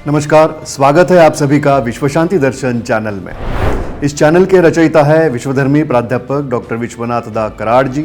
नमस्कार, स्वागत है आप सभी का विश्व शांति दर्शन चैनल में। इस चैनल के रचयिता है विश्वधर्मी प्राध्यापक डॉक्टर विश्वनाथ दा कराड़ जी,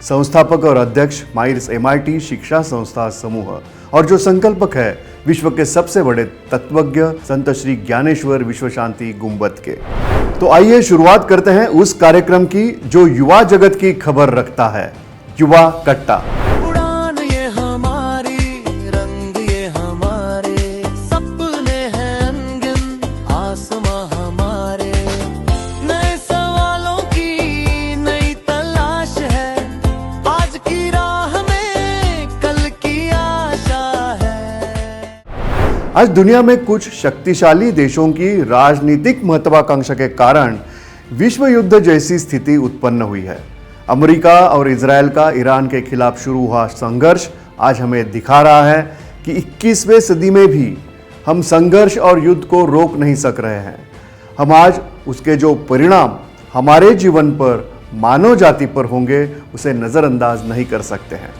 संस्थापक और अध्यक्ष माइर्स MIT शिक्षा संस्था समूह, और जो संकल्पक है विश्व के सबसे बड़े तत्वज्ञ संत श्री ज्ञानेश्वर विश्व शांति गुंबद के। तो आइए शुरुआत करते हैं उस कार्यक्रम की जो युवा जगत की खबर रखता है, युवा कट्टा। आज दुनिया में कुछ शक्तिशाली देशों की राजनीतिक महत्वाकांक्षा के कारण विश्व युद्ध जैसी स्थिति उत्पन्न हुई है। अमेरिका और इजरायल का ईरान के खिलाफ शुरू हुआ संघर्ष आज हमें दिखा रहा है कि 21वीं सदी में भी हम संघर्ष और युद्ध को रोक नहीं सक रहे हैं। हम आज उसके जो परिणाम हमारे जीवन पर, मानव जाति पर होंगे, उसे नज़रअंदाज नहीं कर सकते हैं।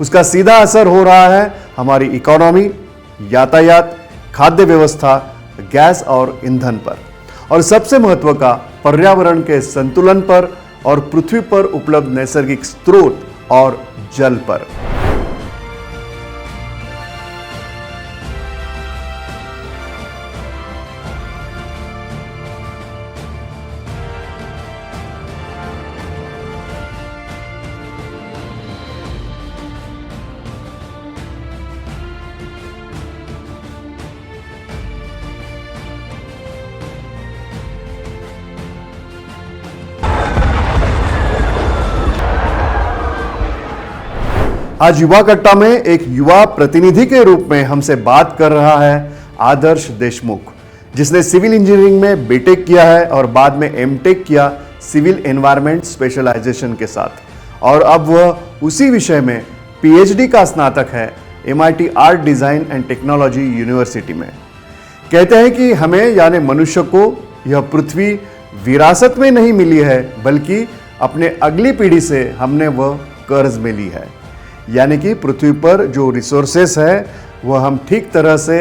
उसका सीधा असर हो रहा है हमारी इकोनॉमी, यातायात, खाद्य व्यवस्था, गैस और ईंधन पर, और सबसे महत्व का पर्यावरण के संतुलन पर और पृथ्वी पर उपलब्ध नैसर्गिक स्रोत और जल पर। आज युवा कट्टा में एक युवा प्रतिनिधि के रूप में हमसे बात कर रहा है आदर्श देशमुख, जिसने सिविल इंजीनियरिंग में बीटेक किया है और बाद में एमटेक किया सिविल एनवायरनमेंट स्पेशलाइजेशन के साथ, और अब वह उसी विषय में PhD का स्नातक है MIT art design and technology university में। कहते हैं कि हमें यानी मनुष्य को यह पृथ्वी विरासत में नहीं मिली है, बल्कि अपने अगली पीढ़ी से हमने वह कर्ज में ली है। यानी कि पृथ्वी पर जो रिसोर्सेस है वह हम ठीक तरह से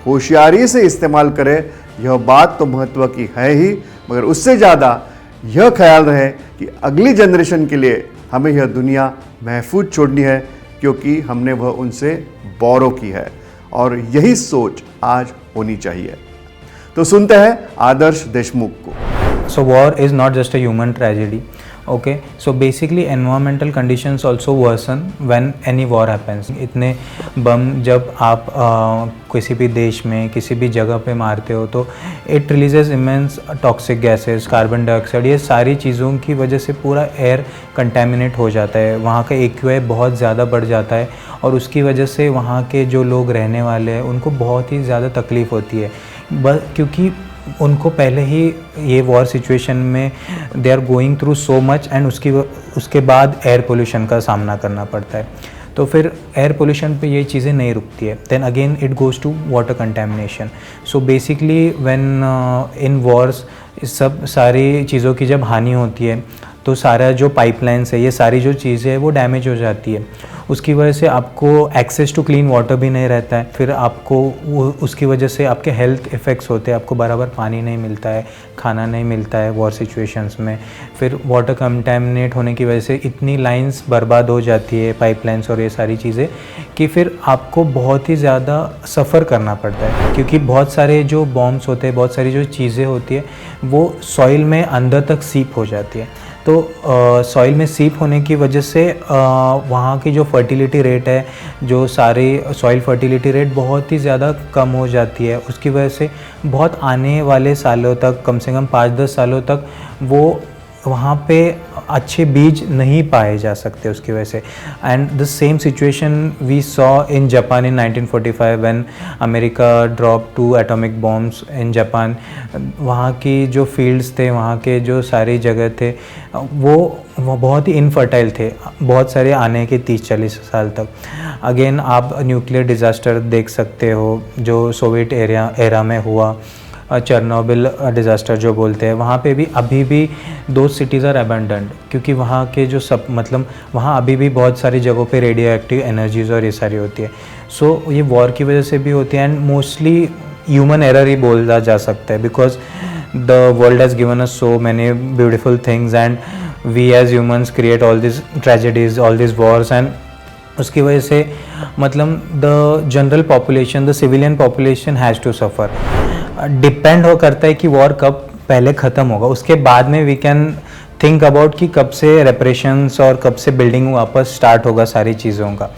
होशियारी से इस्तेमाल करें, यह बात तो महत्व की है ही, मगर उससे ज़्यादा यह ख्याल रहे कि अगली जनरेशन के लिए हमें यह दुनिया महफूज छोड़नी है, क्योंकि हमने वह उनसे बोरो की है, और यही सोच आज होनी चाहिए। तो सुनते हैं आदर्श देशमुख को। So war is not just a human tragedy. Okay, so basically environmental conditions also worsen when any war happens. इतने बम जब आप किसी भी देश में किसी भी जगह पे मारते हो तो it releases immense toxic gases, carbon dioxide, ये सारी चीज़ों की वजह से पूरा एयर कंटेमिनेट हो जाता है। वहाँ का AQI बहुत ज़्यादा बढ़ जाता है और उसकी वजह से वहाँ के जो लोग रहने वाले हैं उनको बहुत ही ज़्यादा तकलीफ़ होती है, क्योंकि उनको पहले ही ये वॉर सिचुएशन में they are going through so much, and उसके बाद एयर पोल्यूशन का सामना करना पड़ता है। तो फिर एयर पोल्यूशन पे ये चीज़ें नहीं रुकती है, then again it goes to water contamination. So basically when in wars सब सारी चीज़ों की जब हानि होती है तो सारा जो पाइपलाइंस है, ये सारी जो चीज़ें हैं वो डैमेज हो जाती है। उसकी वजह से आपको एक्सेस टू क्लीन वाटर भी नहीं रहता है, फिर आपको उसकी वजह से आपके हेल्थ इफ़ेक्ट्स होते हैं, आपको बराबर पानी नहीं मिलता है, खाना नहीं मिलता है वॉर सिचुएशंस में। फिर वाटर कंटेमिनेट होने की वजह से इतनी लाइंस बर्बाद हो जाती है, पाइपलाइंस और ये सारी चीज़ें, कि फिर आपको बहुत ही ज़्यादा सफ़र करना पड़ता है, क्योंकि बहुत सारे जो बॉम्ब्स होते हैं, बहुत सारी जो चीज़ें होती है वो सॉइल में अंदर तक सीप हो जाती है। तो सॉइल में सीप होने की वजह से वहाँ की जो फर्टिलिटी रेट है, जो सारी सॉइल फर्टिलिटी रेट बहुत ही ज़्यादा कम हो जाती है। उसकी वजह से बहुत आने वाले सालों तक, कम से कम 5-10 सालों तक वो वहाँ पे अच्छे बीज नहीं पाए जा सकते उसकी वजह से। And the same situation we saw in Japan in 1945 when America drop 2 atomic bombs in Japan. वहाँ की जो फील्ड्स थे, वहाँ के जो सारी जगह थे, वो बहुत ही इनफर्टाइल थे बहुत सारे आने के 30-40 साल तक। अगेन आप न्यूक्लियर डिज़ास्टर देख सकते हो जो सोवियत एरा में हुआ, चेरनोबिल डिज़ास्टर जो बोलते हैं, वहाँ पे भी अभी भी 2 सिटीज़ आर अबैंडन्ड, क्योंकि वहाँ के जो वहाँ अभी भी बहुत सारी जगहों पे रेडियो एक्टिव एनर्जीज़ और ये सारी होती है। सो ये वॉर की वजह से भी होती है, एंड मोस्टली ह्यूमन एरर ही बोला जा सकता है, because the world has given us so many beautiful things and we as humans create all this tragedies, all this wars, and उसकी वजह से मतलब the general population, the civilian population has to suffer. Depend हो करता है कि war कब पहले ख़त्म होगा, उसके बाद में वी कैन थिंक अबाउट कि कब से रेपरेशंस और कब से बिल्डिंग वापस स्टार्ट होगा सारी चीज़ों का।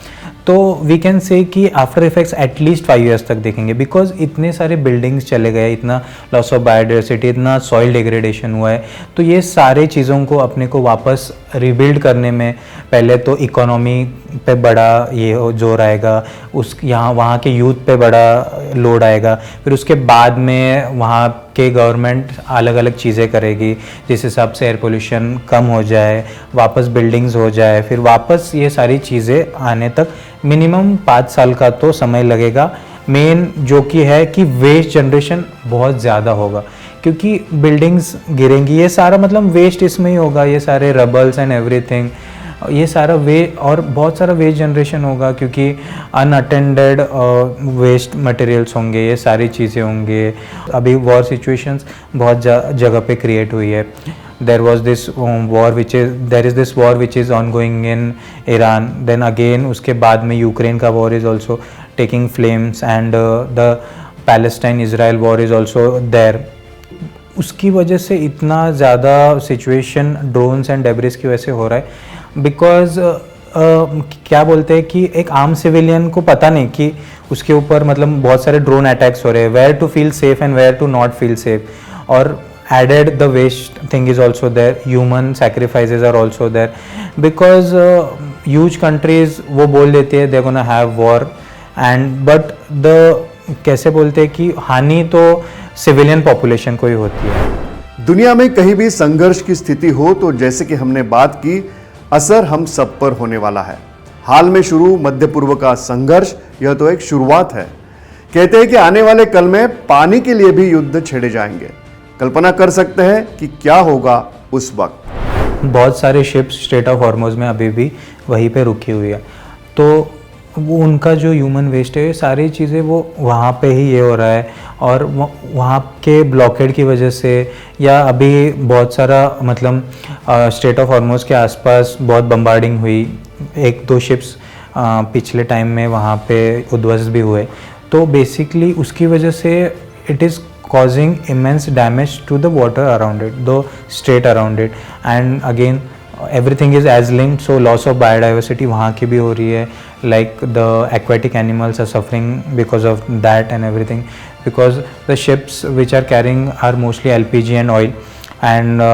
तो वी कैन से कि आफ्टर इफेक्ट्स एटलीस्ट 5 years तक देखेंगे, बिकॉज इतने सारे बिल्डिंग्स चले गए, इतना लॉस ऑफ बायोडाइवर्सिटी, इतना सॉइल डिग्रेडेशन हुआ है। तो ये सारे चीज़ों को अपने को वापस रिबिल्ड करने में पहले तो इकोनॉमी पे बड़ा ये जोर आएगा, उस यहाँ वहाँ के यूथ पे बड़ा लोड आएगा, फिर उसके बाद में वहाँ के गवर्नमेंट अलग अलग चीज़ें करेगी जिस हिसाब से एयर पोल्यूशन कम हो जाए, वापस बिल्डिंग्स हो जाए, फिर वापस ये सारी चीज़ें आने तक मिनिमम 5 साल का तो समय लगेगा। मेन जो कि है कि वेस्ट जनरेशन बहुत ज़्यादा होगा, क्योंकि बिल्डिंग्स गिरेंगी, ये सारा मतलब वेस्ट इसमें ही होगा, ये सारे रबल्स एंड एवरीथिंग, ये सारा और बहुत सारा वेस्ट जनरेशन होगा, क्योंकि अनअटेंडेड वेस्ट मटेरियल्स होंगे, ये सारी चीज़ें होंगे। अभी वॉर सिचुएशंस बहुत जगह पे क्रिएट हुई है। there is this war which is ongoing in Iran, then again उसके बाद में यूक्रेन का war is also taking flames, and the Palestine Israel war is also there। उसकी वजह से इतना ज़्यादा सिचुएशन ड्रोन्स एंड डेब्रिस की वजह से हो रहा है, बिकॉज क्या बोलते हैं कि एक आम सिविलियन को पता नहीं कि उसके ऊपर मतलब बहुत सारे ड्रोन अटैक्स हो रहे हैं, where to feel safe and where to not feel safe. और added the waste thing is also there, human sacrifices are also there, because huge countries वो बोल देते हैं they're gonna have war, and but the कैसे बोलते हैं कि हानि तो सिविलियन पॉपुलेशन को ही होती है। दुनिया में कहीं भी संघर्ष की स्थिति हो तो जैसे कि हमने बात की, असर हम सब पर होने वाला है। हाल में शुरू मध्य पूर्व का संघर्ष यह तो एक शुरुआत है। कहते हैं कि आने वाले कल में पानी के लिए भी युद्ध छेड़े जाएंगे। कल्पना कर सकते हैं कि क्या होगा उस वक्त। बहुत सारे शिप्स स्ट्रेट ऑफ हॉर्मोज में अभी भी वहीं पे रुकी हुई है, तो वो उनका जो ह्यूमन वेस्ट है, सारी चीज़ें वो वहाँ पे ही ये हो रहा है। और वहाँ के ब्लॉकेड की वजह से, या अभी बहुत सारा मतलब स्ट्रेट ऑफ हॉर्मोज के आसपास बहुत बम्बार्डिंग हुई, 1-2 शिप्स पिछले टाइम में वहाँ पे उद्ध्वस्त भी हुए। तो बेसिकली उसकी वजह से it is causing immense damage to the water around it, the strait around it, and again everything is as linked, so loss of biodiversity वहाँ की भी हो रही है, like the aquatic animals are suffering because of that and everything, because the ships which are carrying are mostly LPG and oil, and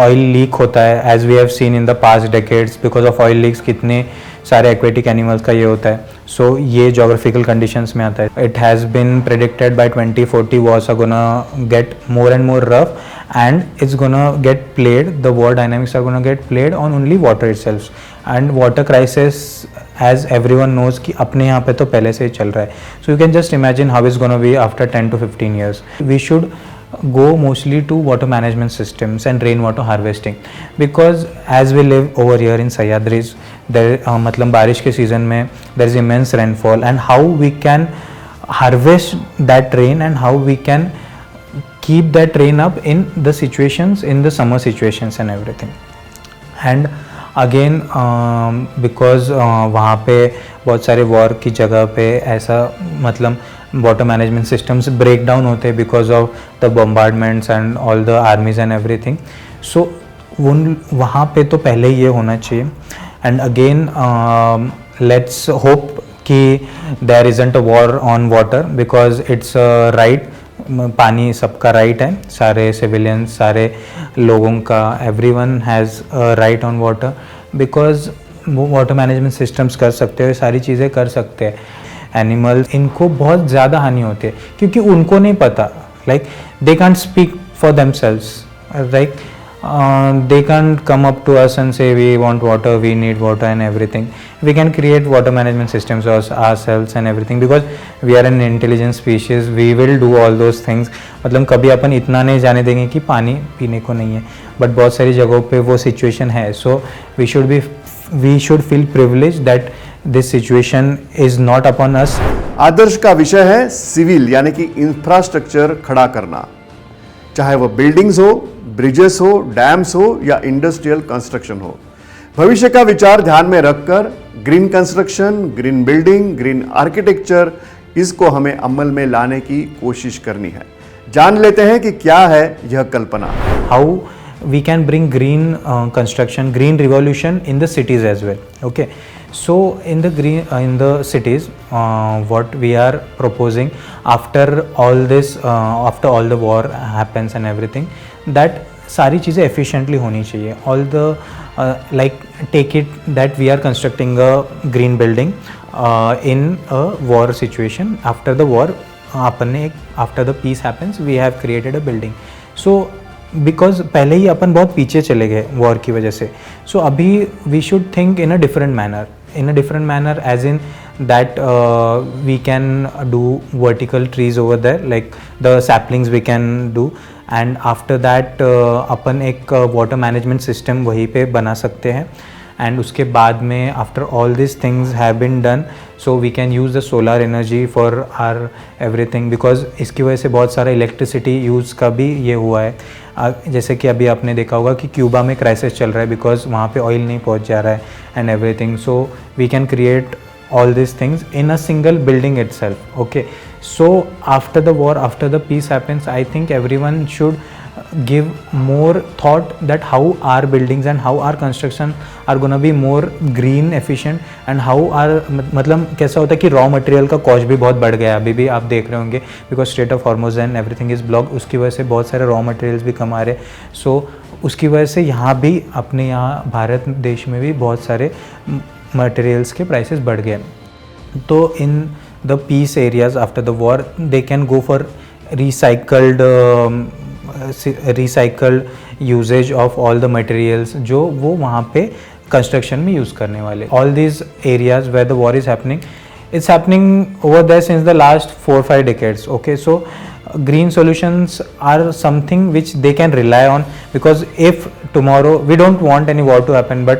oil leak होता है, as we have seen in the past decades, because of oil leaks कितने सारे aquatic animals का ये होता है। सो ये geographical conditions में आता है। It has been predicted by 2040 wars are gonna get more and more rough, and it's gonna get played, the war dynamics are gonna get played on only water itself, and water crisis as everyone knows कि अपने यहाँ पे तो पहले से ही चल रहा है। So you can just imagine how is gonna be after 10 to 15 years। We should go mostly to water management systems and rainwater harvesting, because as we live over here in Sahyadris, there मतलब बारिश के season में there is immense rainfall, and how we can harvest that rain and how we can keep that rain up in the situations, in the summer situations and everything। and again because वहाँ पे बहुत सारे war की जगह पे ऐसा मतलब water management systems break down होते हैं because of the bombardments and all the armies and everything. So वहाँ पे तो पहले ही ये होना चाहिए। एंड अगेन लेट्स होप कि there isn't a war on water, because it's right, पानी सबका राइट है, सारे सिविलियंस, सारे लोगों का, everyone has right on water, because वो वाटर मैनेजमेंट सिस्टम्स कर सकते हैं, सारी चीज़ें कर सकते हैं। एनिमल्स, इनको बहुत ज़्यादा हानि होती है क्योंकि उनको नहीं पता, like they can't speak for themselves, like they can't come up to us and say we want water, we need water and everything. We can create water management systems ourselves and everything, because we are an intelligent species, we will do all those things। मतलब कभी अपन इतना नहीं जाने देंगे कि पानी पीने को नहीं है, बट बहुत सारी जगहों पे वो सिचुएशन है। सो we should feel privileged that this situation is not upon us. आदर्श का विषय है सिविल यानी कि इंफ्रास्ट्रक्चर खड़ा करना, चाहे वो बिल्डिंग्स हो, ब्रिजेस हो, डैम्स हो या इंडस्ट्रियल कंस्ट्रक्शन हो। भविष्य का विचार ध्यान में रखकर green construction, green building, green architecture, इसको हमें अमल में लाने की कोशिश करनी है। जान लेते हैं कि क्या है यह कल्पना। How we can bring green construction, green revolution in the cities as well. Okay, so in the cities, what we are proposing after all this, after all the war happens and everything, that सारी चीज़ें efficiently होनी चाहिए. All the like take it that we are constructing a green building in a war situation. After the war, after the peace happens, we have created a building. So because पहले ही अपन बहुत पीछे चले गए war की वजह से, so अभी we should think in a different manner as in that we can do vertical trees over there, like the saplings we can do, and after that अपन एक वाटर मैनेजमेंट सिस्टम वहीं पे बना सकते हैं। एंड उसके बाद में after all this things have been done, so we can use the solar energy for our everything, because इसकी वजह से बहुत सारा इलेक्ट्रिसिटी यूज़ का भी ये हुआ है। जैसे कि अभी आपने देखा होगा कि क्यूबा में क्राइसिस चल रहा है बिकॉज वहाँ पे ऑयल नहीं पहुँच जा रहा है and everything, so we can create all these things in a single building itself. Okay, so after the war, after the peace happens, I think everyone should give more thought that how our buildings and how our construction are gonna be more green efficient, and how our मतलब कैसा होता है कि raw material का cost भी बहुत बढ़ गया है, अभी भी आप देख रहे होंगे because straight of Hormuz and everything is block, उसकी वजह से बहुत सारे रॉ मटेरियल्स भी कम आ रहे, सो उसकी वजह से यहाँ भी अपने यहाँ भारत देश में भी बहुत सारे मटेरियल्स के प्राइसेस बढ़ गए। तो in the peace areas after the war they can go for recycled usages of all the materials जो वो वहाँ पे कंस्ट्रक्शन में यूज़ करने वाले। All these areas where the war is happening, it's happening over there since the last 4-5 decades. Okay, so green solutions are something which they can rely on, because if tomorrow, we don't want any war to happen, but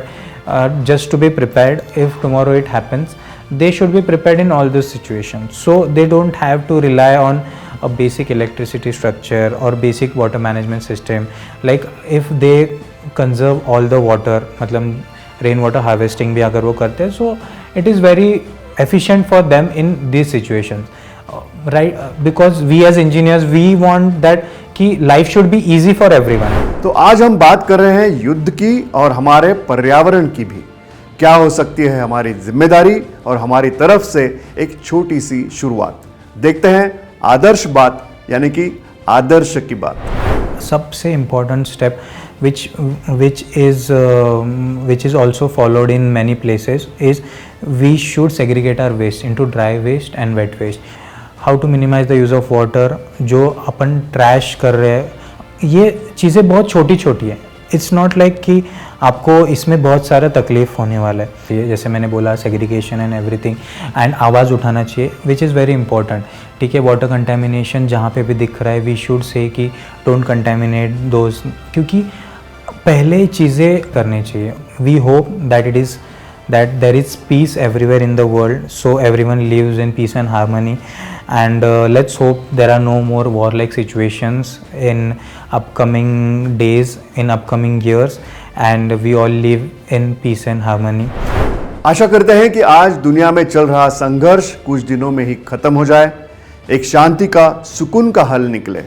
just to be prepared, if tomorrow it happens, they should be prepared in all those situations, so they don't have to rely on a basic electricity structure or basic water management system. Like if they conserve all the water, मतलब rain water harvesting भी अगर वो करते हैं, so it is very efficient for them in these situations, right? Because we as engineers, we want that कि life should be easy for everyone. तो आज हम बात कर रहे हैं युद्ध की और हमारे पर्यावरण की भी। क्या हो सकती है हमारी जिम्मेदारी और हमारी तरफ से एक छोटी सी शुरुआत। देखते हैं आदर्श बात, यानी कि आदर्श की बात। सबसे important step which is also followed in many places is we should segregate our waste into dry waste and wet waste. How to minimize the use of water, जो अपन ट्रैश कर रहे हैं, ये चीज़ें बहुत छोटी छोटी हैं। इट्स नॉट लाइक कि आपको इसमें बहुत सारा तकलीफ होने वाला है। जैसे मैंने बोला सेग्रीगेशन एंड एवरीथिंग, एंड आवाज़ उठाना चाहिए, विच इज़ वेरी इंपॉर्टेंट। ठीक है, वाटर कंटेमिनेशन जहाँ पे भी दिख रहा है, वी शुड से कि डोंट कंटेमिनेट दोज, क्योंकि पहले चीज़ें करनी चाहिए। We hope that there is peace everywhere in the world, so everyone lives in peace and harmony, and let's hope there are no more war-like situations in upcoming days, in upcoming years, and we all live in peace and harmony. आशा करते हैं कि आज दुनिया में चल रहा संघर्ष कुछ दिनों में ही खत्म हो जाए, एक शांति का, सुकून का हल निकले।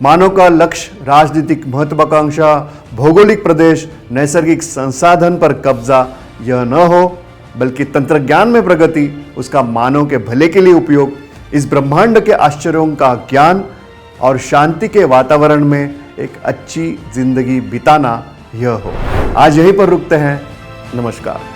मानव का लक्ष्य राजनीतिक महत्वाकांक्षा, भौगोलिक प्रदेश, नैसर्गिक संसाधन पर कब्जा यह न हो, बल्कि तंत्रज्ञान में प्रगति, उसका मानव के भले के लिए उपयोग, इस ब्रह्मांड के आश्चर्यों का ज्ञान और शांति के वातावरण में एक अच्छी जिंदगी बिताना यह हो। आज यहीं पर रुकते हैं। नमस्कार।